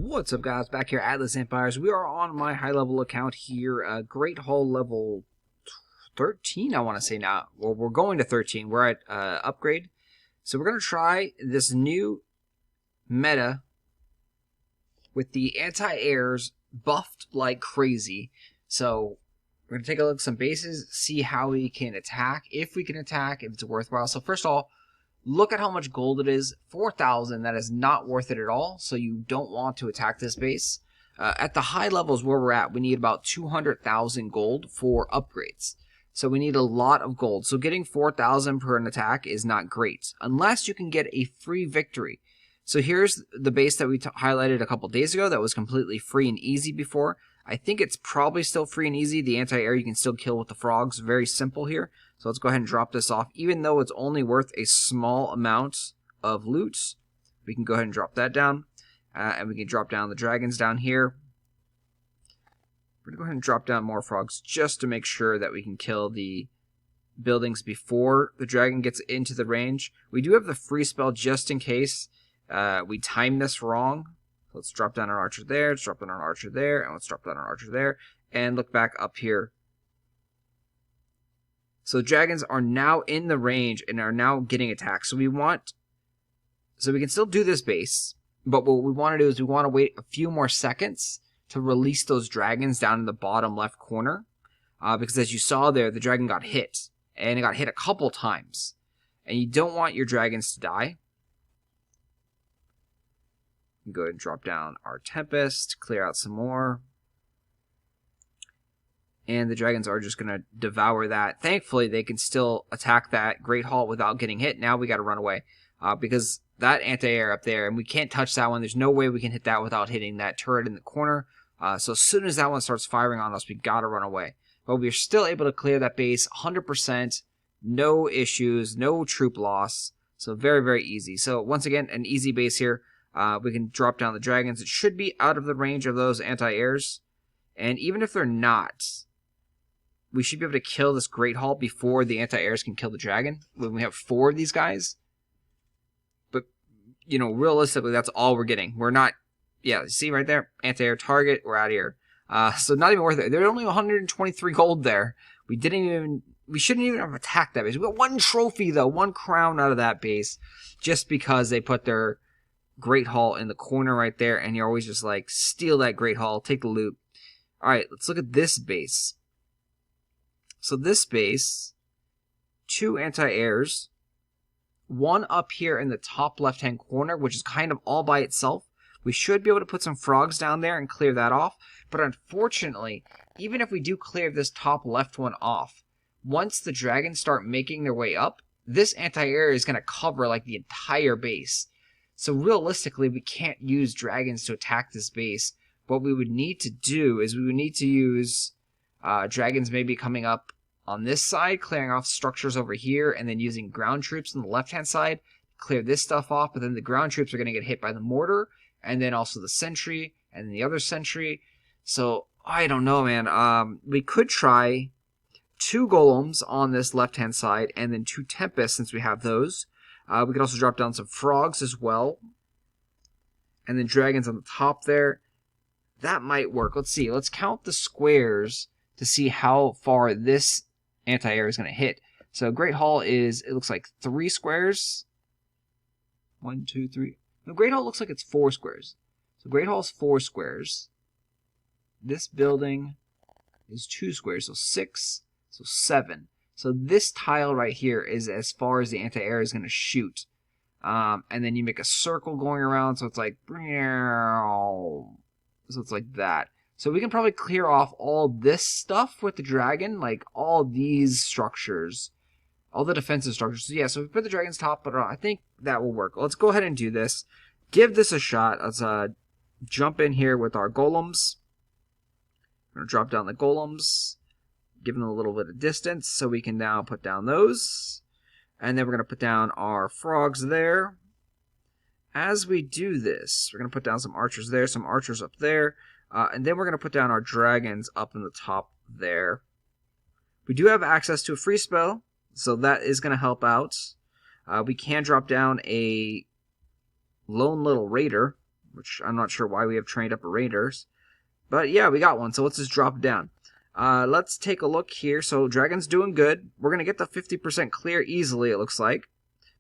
What's up, guys? Back here at Atlas Empires. We are on my high level account here, Great Hall level 13, I want to say now. Well, we're going to 13. We're at upgrade. So we're going to try this new meta with the anti-airs buffed like crazy. So we're going to take a look at some bases, see how we can attack, if we can attack, if it's worthwhile. So first of all, look at how much gold it is. 4,000. That is not worth it at all. So you don't want to attack this base. At the high levels where we're at, we need about 200,000 gold for upgrades. So we need a lot of gold. So getting 4,000 per an attack is not great, unless you can get a free victory. So here's the base that we highlighted a couple days ago that was completely free and easy before. I think it's probably still free and easy. The anti-air you can still kill with the frogs. Very simple here. So let's go ahead and drop this off. Even though it's only worth a small amount of loot, we can go ahead and drop that down. And we can drop down the dragons down here. We're going to go ahead and drop down more frogs just to make sure that we can kill the buildings before the dragon gets into the range. We do have the free spell just in case we time this wrong. Let's drop down our archer there, let's drop down our archer there, and let's drop down our archer there, and look back up here. So dragons are now in the range and are now getting attacked. So we can still do this base, but what we want to do is we want to wait a few more seconds to release those dragons down in the bottom left corner. Because as you saw there, the dragon got hit, and it got hit a couple times. And you don't want your dragons to die. Go ahead and drop down our Tempest, clear out some more. And the dragons are just going to devour that. Thankfully, they can still attack that Great Hall without getting hit. Now we got to run away. Because that anti-air up there, and we can't touch that one. There's no way we can hit that without hitting that turret in the corner. So as soon as that one starts firing on us, we got to run away. But we're still able to clear that base 100%. No issues, no troop loss. So very, very easy. So once again, an easy base here. We can drop down the dragons. It should be out of the range of those anti-airs. And even if they're not, we should be able to kill this Great Hall before the anti-airs can kill the dragon. When we have 4 of these guys. But, you know, realistically, that's all we're getting. We're not, yeah, see right there? Anti-air target, we're out of here. So not even worth it. There's only 123 gold there. We shouldn't even have attacked that base. We got 1 trophy, though. 1 crown out of that base. Just because they put their Great Hall in the corner right there, and you're always just like, steal that Great Hall, take the loot. Alright, let's look at this base. So this base, 2 anti-airs, 1 up here in the top left-hand corner, which is kind of all by itself. We should be able to put some frogs down there and clear that off, but unfortunately, even if we do clear this top left one off, once the dragons start making their way up, this anti-air is going to cover like the entire base. So realistically, we can't use dragons to attack this base. What we would need to do is we would need to use dragons maybe coming up on this side, clearing off structures over here, and then using ground troops on the left-hand side, clear this stuff off, but then the ground troops are going to get hit by the mortar, and then also the sentry, and then the other sentry. So, I don't know, man. We could try 2 golems on this left-hand side, and then 2 tempests since we have those. We could also drop down some frogs as well. And then dragons on the top there. That might work. Let's see. Let's count the squares to see how far this anti-air is going to hit. So Great Hall is, it looks like 3 squares. 1, 2, 3. No, Great Hall looks like it's 4 squares. So Great Hall is 4 squares. This building is 2 squares. So 6. So 7. So this tile right here is as far as the anti-air is going to shoot. And then you make a circle going around, so it's like, so it's like that. So we can probably clear off all this stuff with the dragon, like all these structures, all the defensive structures. So yeah, so we put the dragon's top, but I think that will work. Let's go ahead and do this. Give this a shot. Let's jump in here with our golems. We're going to drop down the golems. Give them a little bit of distance so we can now put down those. And then we're going to put down our frogs there. As we do this, we're going to put down some archers there, some archers up there. And then we're going to put down our dragons up in the top there. We do have access to a free spell, so that is going to help out. We can drop down a lone little raider. which I'm not sure why we have trained up raiders. But yeah, we got one, so let's just drop it down. Let's take a look here. So Dragon's doing good. We're going to get the 50% clear easily, it looks like.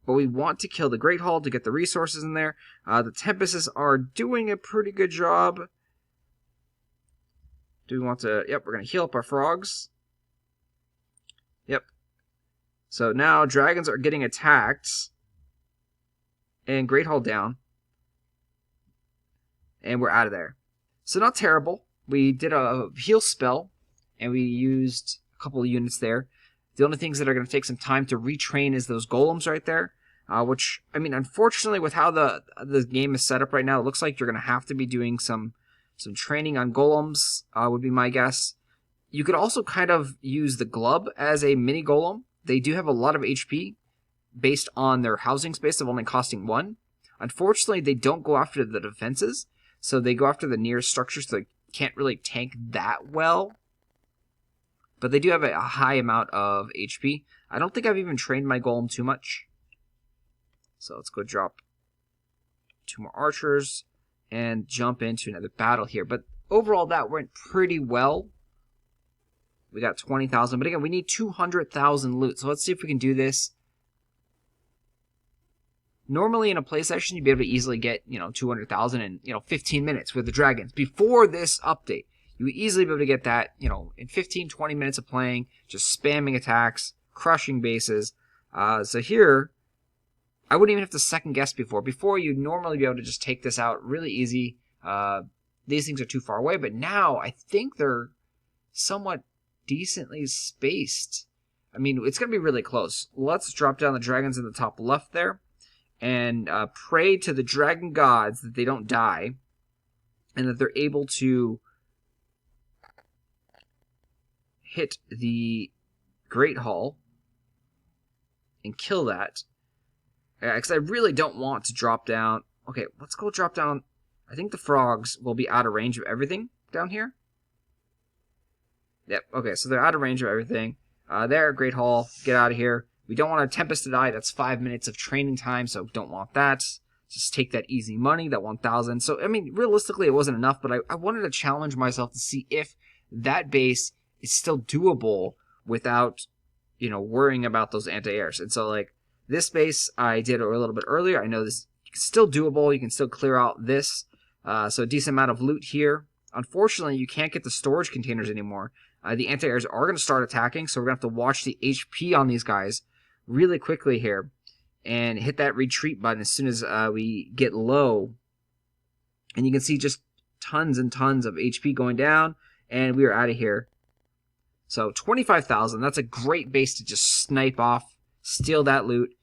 But we want to kill the Great Hall to get the resources in there. The Tempests are doing a pretty good job. Do we want to... Yep, we're going to heal up our frogs. Yep. So now dragons are getting attacked. And Great Hall down. And we're out of there. So not terrible. We did a heal spell. And we used a couple of units there. The only things that are going to take some time to retrain is those golems right there. Which, I mean, unfortunately, with how the game is set up right now, it looks like you're going to have to be doing some training on golems, would be my guess. You could also kind of use the Glub as a mini golem. They do have a lot of HP based on their housing space of only costing 1. Unfortunately, they don't go after the defenses, so they go after the nearest structures, so they can't really tank that well. But they do have a high amount of HP. I don't think I've even trained my golem too much. So let's go drop 2 more archers and jump into another battle here. But overall, that went pretty well. We got 20,000, but again, we need 200,000 loot. So let's see if we can do this. Normally in a play session, you'd be able to easily get, 200,000 in, 15 minutes with the dragons. Before this update, you would easily be able to get that, in 15, 20 minutes of playing, just spamming attacks, crushing bases. So here, I wouldn't even have to second guess before. Before, you'd normally be able to just take this out really easy. These things are too far away, but now I think they're somewhat decently spaced. I mean, it's going to be really close. Let's drop down the dragons in the top left there and pray to the dragon gods that they don't die and that they're able to hit the Great Hall and kill that. Because I really don't want to drop down. Okay, let's go drop down. I think the frogs will be out of range of everything down here. Yep, okay, so they're out of range of everything. There, Great Hall, get out of here. We don't want our Tempest to die. That's 5 minutes of training time, so don't want that. Just take that easy money, that 1,000. So, I mean, realistically, it wasn't enough, but I wanted to challenge myself to see if that base is still doable without, worrying about those anti-airs. And so, this base I did a little bit earlier. I know this is still doable. You can still clear out this. So a decent amount of loot here. Unfortunately, you can't get the storage containers anymore. The anti-airs are going to start attacking, so we're going to have to watch the HP on these guys really quickly here and hit that retreat button as soon as we get low. And you can see just tons and tons of HP going down, and we are out of here. So 25,000, that's a great base to just snipe off, steal that loot.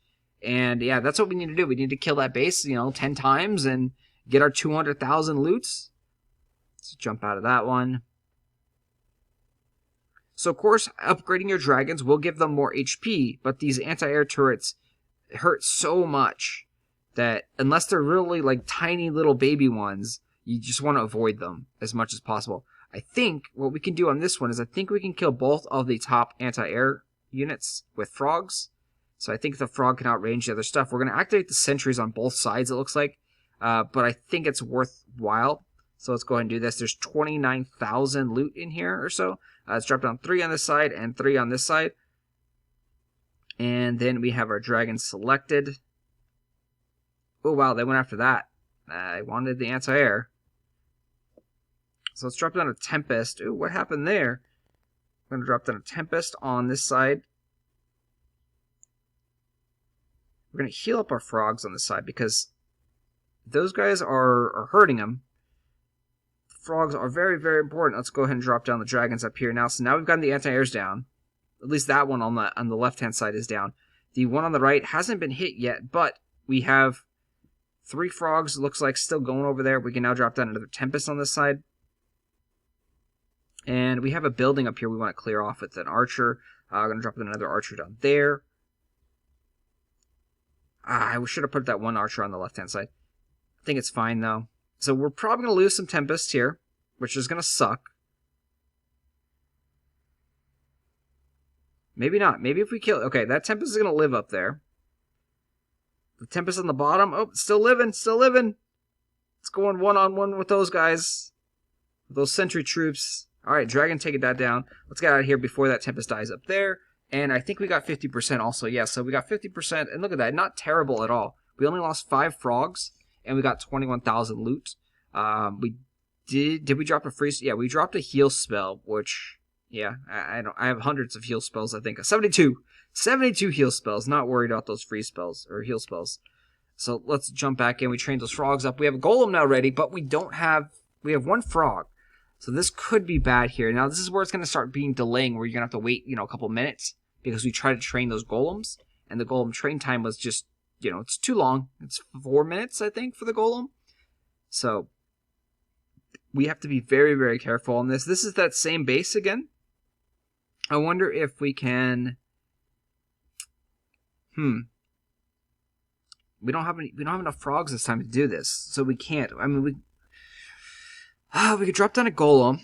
And yeah, that's what we need to do. We need to kill that base, 10 times and get our 200,000 loots. Let's jump out of that one. So, of course, upgrading your dragons will give them more HP, but these anti-air turrets hurt so much that unless they're really tiny little baby ones, you just want to avoid them as much as possible. I think what we can do on this one is I think we can kill both of the top anti-air units with frogs. So I think the frog can outrange the other stuff. We're going to activate the sentries on both sides, it looks like. But I think it's worthwhile. So let's go ahead and do this. There's 29,000 loot in here or so. Let's drop down 3 on this side and 3 on this side. And then we have our dragon selected. Oh, wow, they went after that. I wanted the anti-air. So let's drop down a Tempest. Ooh, what happened there? I'm going to drop down a Tempest on this side. We're going to heal up our frogs on this side because those guys are hurting them. Frogs are very, very important. Let's go ahead and drop down the dragons up here now. So now we've gotten the anti-airs down. At least that one on the left-hand side is down. The one on the right hasn't been hit yet, but we have 3 frogs, looks like, still going over there. We can now drop down another Tempest on this side. And we have a building up here we want to clear off with an archer. I'm going to drop another archer down there. I should have put that one archer on the left-hand side. I think it's fine, though. So we're probably going to lose some Tempests here, which is going to suck. Maybe not. Maybe if we kill... Okay, that Tempest is going to live up there. The Tempest on the bottom. Oh, still living, still living. Let's go on one-on-one with those guys. With those sentry troops. Alright, dragon taking that down. Let's get out of here before that Tempest dies up there. And I think we got 50% also. Yeah, so we got 50%. And look at that. Not terrible at all. We only lost 5 frogs. And we got 21,000 loot. Did we drop a freeze? Yeah, we dropped a heal spell, which, yeah, I have hundreds of heal spells, I think. 72 heal spells. Not worried about those free spells, or heal spells. So let's jump back in. We trained those frogs up. We have a golem now ready, but we have 1 frog. So this could be bad here. Now, this is where it's going to start being delaying, where you're going to have to wait, a couple minutes, because we tried to train those golems, and the golem train time was just, it's too long. It's 4 minutes, I think, for the golem. So we have to be very, very careful on this. This is that same base again. I wonder if we can... We don't have enough frogs this time to do this, so we can't. I mean, we could drop down a golem.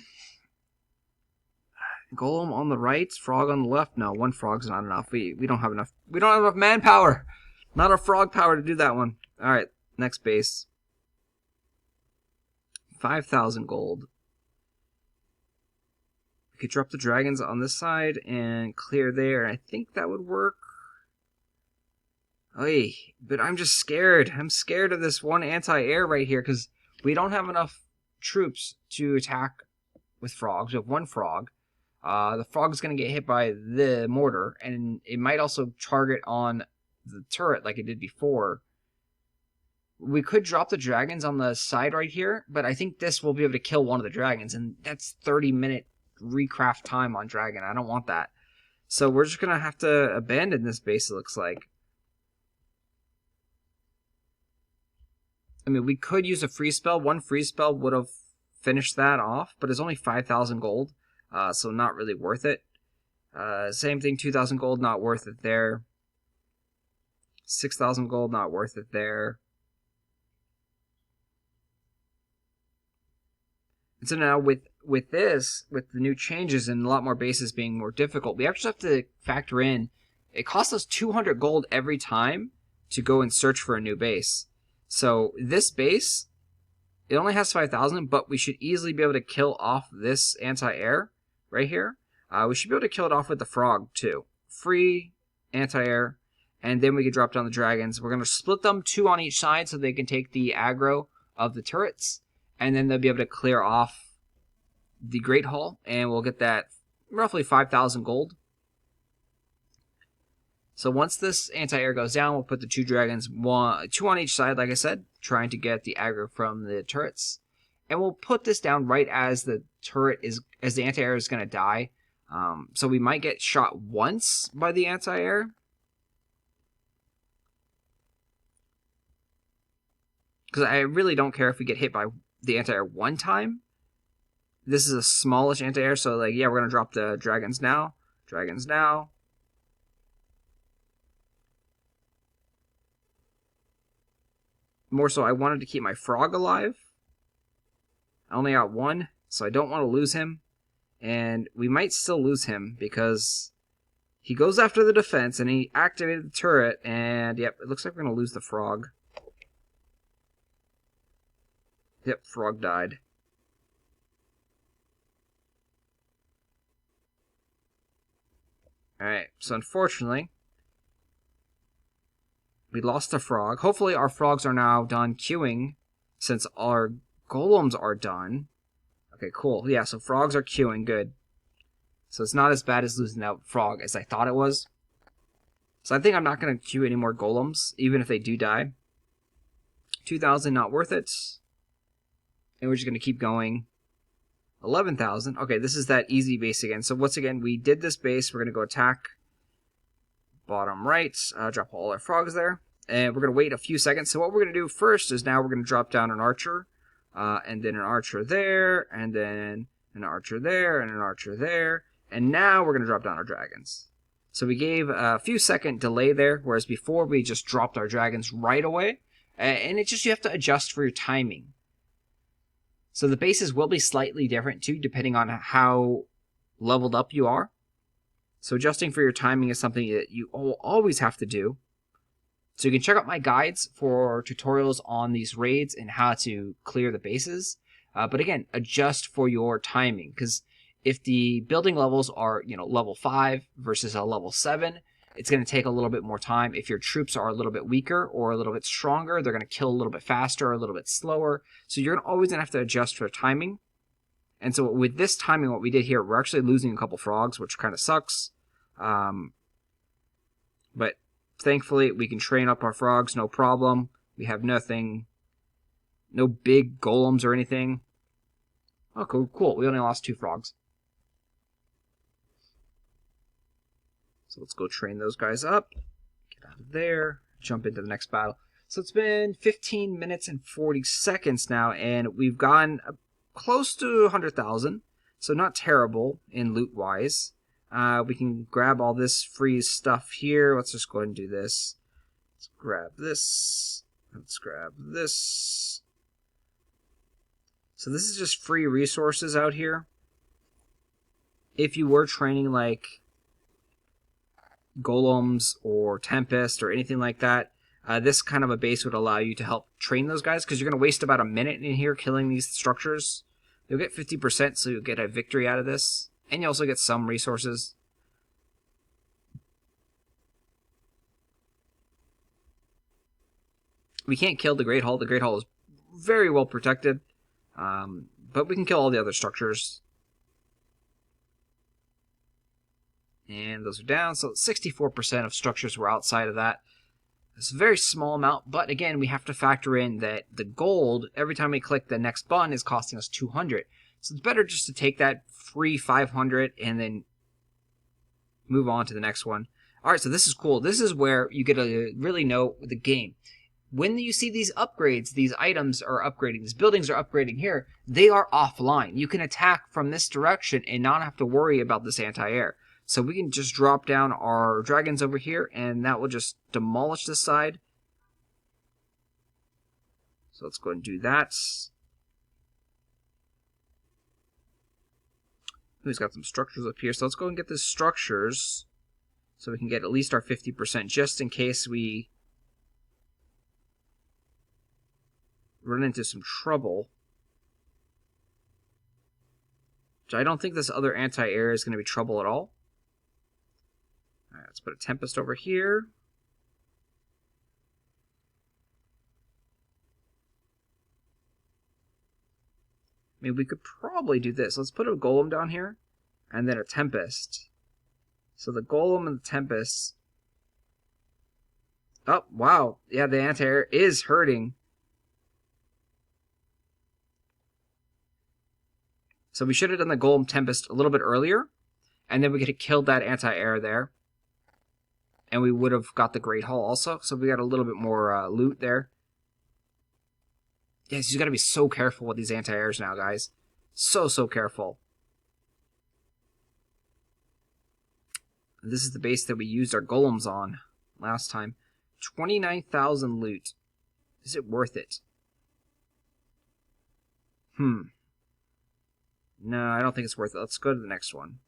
Golem on the right, frog on the left. No, 1 frog's not enough. We don't have enough. We don't have enough manpower. Not enough frog power to do that one. All right, next base. 5,000 gold. We could drop the dragons on this side and clear there. I think that would work. Oy, but I'm just scared. I'm scared of this 1 anti-air right here because we don't have enough troops to attack with frogs. We have 1 frog. The frog is going to get hit by the mortar, and it might also target on the turret like it did before. We could drop the dragons on the side right here, but I think this will be able to kill 1 of the dragons, and that's 30-minute recraft time on dragon. I don't want that. So we're just going to have to abandon this base, it looks like. I mean, we could use a free spell. 1 free spell would have finished that off, but it's only 5,000 gold, so not really worth it. Same thing, 2,000 gold, not worth it there. 6,000 gold, not worth it there. And so now with the new changes and a lot more bases being more difficult, we actually have to factor in, it costs us 200 gold every time to go and search for a new base. So this base, it only has 5,000, but we should easily be able to kill off this anti-air right here. We should be able to kill it off with the frog too. Free anti-air, and then we can drop down the dragons. We're going to split them 2 on each side so they can take the aggro of the turrets, and then they'll be able to clear off the Great Hall, and we'll get that roughly 5,000 gold. So once this anti-air goes down, we'll put the 2 dragons, 2 on each side, like I said, trying to get the aggro from the turrets. And we'll put this down right as the anti-air is going to die. So we might get shot once by the anti-air. Because I really don't care if we get hit by the anti-air 1 time. This is a smallish anti-air, so like, yeah, we're going to drop the dragons now. Dragons now. More so, I wanted to keep my frog alive. I only got 1, so I don't want to lose him. And we might still lose him because he goes after the defense and he activated the turret. And yep, it looks like we're going to lose the frog. Yep, frog died. Alright, so unfortunately, we lost a frog. Hopefully our frogs are now done queuing since our golems are done. Okay, cool. Yeah, so frogs are queuing. Good. So it's not as bad as losing that frog as I thought it was. So I think I'm not going to queue any more golems, even if they do die. 2,000, not worth it. And we're just going to keep going. 11,000. Okay, this is that easy base again. So once again, we did this base. We're going to go attack bottom right. Drop all our frogs there. And we're going to wait a few seconds. So what we're going to do first is now we're going to drop down an archer. And then an archer there. And then an archer there. And an archer there. And now we're going to drop down our dragons. So we gave a few second delay there. Whereas before we just dropped our dragons right away. And it's just you have to adjust for your timing. So the bases will be slightly different too, depending on how leveled up you are. So adjusting for your timing is something that you always have to do. So you can check out my guides for tutorials on these raids and how to clear the bases. But again, adjust for your timing, because if the building levels are, level 5 versus a level 7, it's going to take a little bit more time. If your troops are a little bit weaker or a little bit stronger, they're going to kill a little bit faster or a little bit slower. So you're always going to have to adjust for timing. And so with this timing, what we did here, we're actually losing a couple frogs, which kind of sucks. But thankfully, we can train up our frogs, no problem. We have nothing, no big golems or anything. Oh, cool. We only lost 2 frogs. So let's go train those guys up. Get out of there. Jump into the next battle. So it's been 15 minutes and 40 seconds now, and we've gone close to 100,000. So not terrible in loot-wise. We can grab all this free stuff here. Let's just go ahead and do this. Let's grab this. Let's grab this. So this is just free resources out here. If you were training like golems or tempest or anything like that, this kind of a base would allow you to help train those guys, because you're going to waste about a minute in here killing these structures. You'll get 50%, so you'll get a victory out of this. And you also get some resources. We can't kill the Great Hall. The Great Hall is very well protected. But we can kill all the other structures. And those are down. So 64% of structures were outside of that. It's a very small amount. But again, we have to factor in that the gold, every time we click the next button, is costing us 200. So it's better just to take that free 500 and then move on to the next one. All right, so this is cool. This is where you get to really know the game. When you see these upgrades, these items are upgrading, these buildings are upgrading here, they are offline. You can attack from this direction and not have to worry about this anti-air. So we can just drop down our dragons over here, and that will just demolish this side. So let's go and do that. We've got some structures up here, so let's go and get the structures so we can get at least our 50% just in case we run into some trouble. Which I don't think this other anti-air is going to be trouble at all. Alright, let's put a Tempest over here. I mean, we could probably do this. Let's put a Golem down here, and then a Tempest. So the Golem and the Tempest... Oh, wow. Yeah, the anti-air is hurting. So we should have done the Golem Tempest a little bit earlier, and then we could have killed that anti-air there. And we would have got the Great Hall also, so we got a little bit more loot there. Yes, you got to be so careful with these anti-airs now, guys. So careful. This is the base that we used our golems on last time. 29,000 loot. Is it worth it? No, I don't think it's worth it. Let's go to the next one.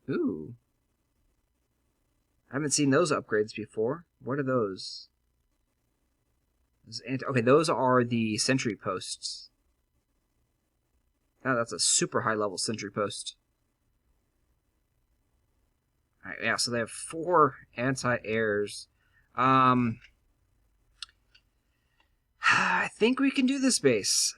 Ooh. I haven't seen those upgrades before. What are those? Okay, those are the sentry posts. Oh, that's a super high level sentry post. Alright, yeah, so they have 4 anti-airs. I think we can do this base.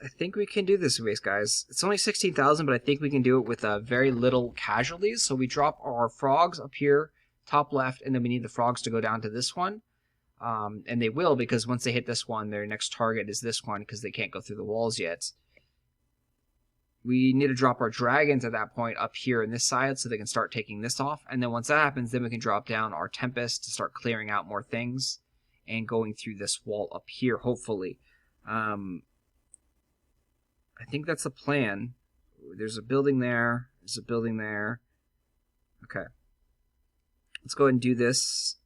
Guys. It's only 16,000, but I think we can do it with very little casualties. So we drop our frogs up here, top left, and then we need the frogs to go down to this one. And they will, because once they hit this one, their next target is this one, because they can't go through the walls yet. We need to drop our dragons at that point up here in this side so they can start taking this off. And then once that happens, then we can drop down our Tempest to start clearing out more things and going through this wall up here, hopefully. I think that's the plan. There's a building there. There's a building there. Okay. Let's go ahead and do this.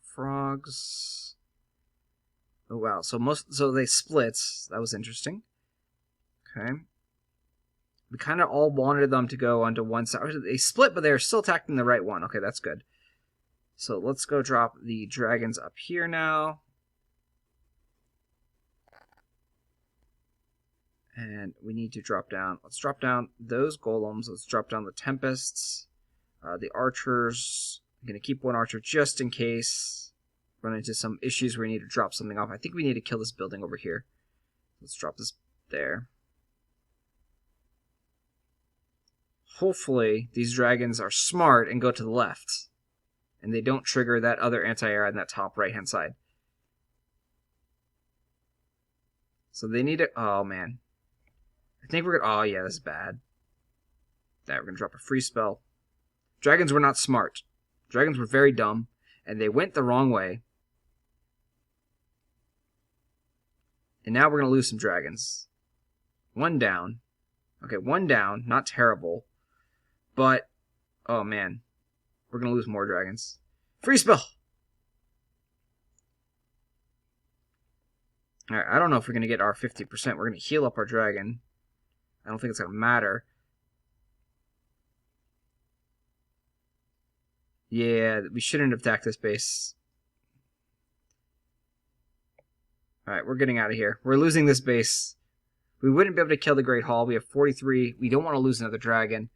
Frogs. Oh wow. So they split. That was interesting. Okay. We kind of all wanted them to go onto one side. They split, but they're still attacking the right one. Okay, that's good. So let's go drop the dragons up here now. And we need to drop down. Let's drop down those golems. Let's drop down the tempests. The archers. I'm going to keep one archer just in case. Run into some issues where we need to drop something off. I think we need to kill this building over here. Let's drop this there. Hopefully, these dragons are smart and go to the left. And they don't trigger that other anti-air on that top right-hand side. So they need to... Oh, man. I think we're going to... Oh, yeah, this is bad. We're going to drop a free spell. Dragons were not smart. Dragons were very dumb. And they went the wrong way. And now we're going to lose some dragons. One down. Okay, one down. Not terrible. But... Oh, man. We're going to lose more dragons. Free spell! Alright, I don't know if we're going to get our 50%. We're going to heal up our dragon. I don't think it's going to matter. Yeah, we shouldn't have attacked this base. Alright, we're getting out of here. We're losing this base. We wouldn't be able to kill the Great Hall. We have 43. We don't want to lose another dragon.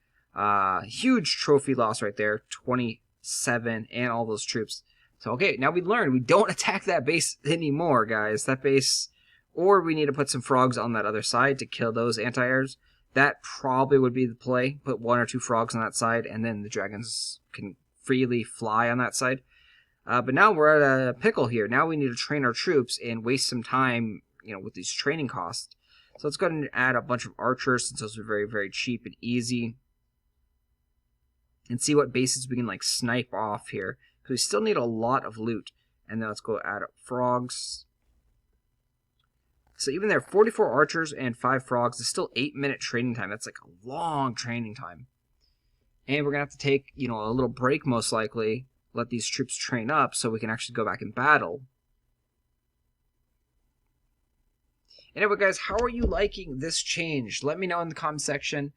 Huge trophy loss right there. 27 and all those troops. So, okay, now we learned we don't attack that base anymore, guys. That base... Or we need to put some frogs on that other side to kill those anti-airs. That probably would be the play. Put 1 or 2 frogs on that side, and then the dragons can freely fly on that side. But now we're at a pickle here. Now we need to train our troops and waste some time, with these training costs. So let's go ahead and add a bunch of archers, since those are very, very cheap and easy. And see what bases we can, snipe off here. Because we still need a lot of loot. And then let's go add up frogs. So even there, 44 archers and 5 frogs is still 8-minute training time. That's like a long training time. And we're going to have to take, a little break most likely. Let these troops train up so we can actually go back and battle. Anyway, guys, how are you liking this change? Let me know in the comment section.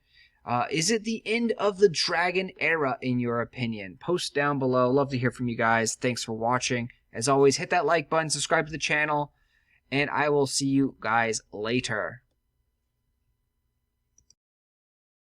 Is it the end of the dragon era in your opinion? Post down below. Love to hear from you guys. Thanks for watching. As always, hit that like button, subscribe to the channel. And I will see you guys later.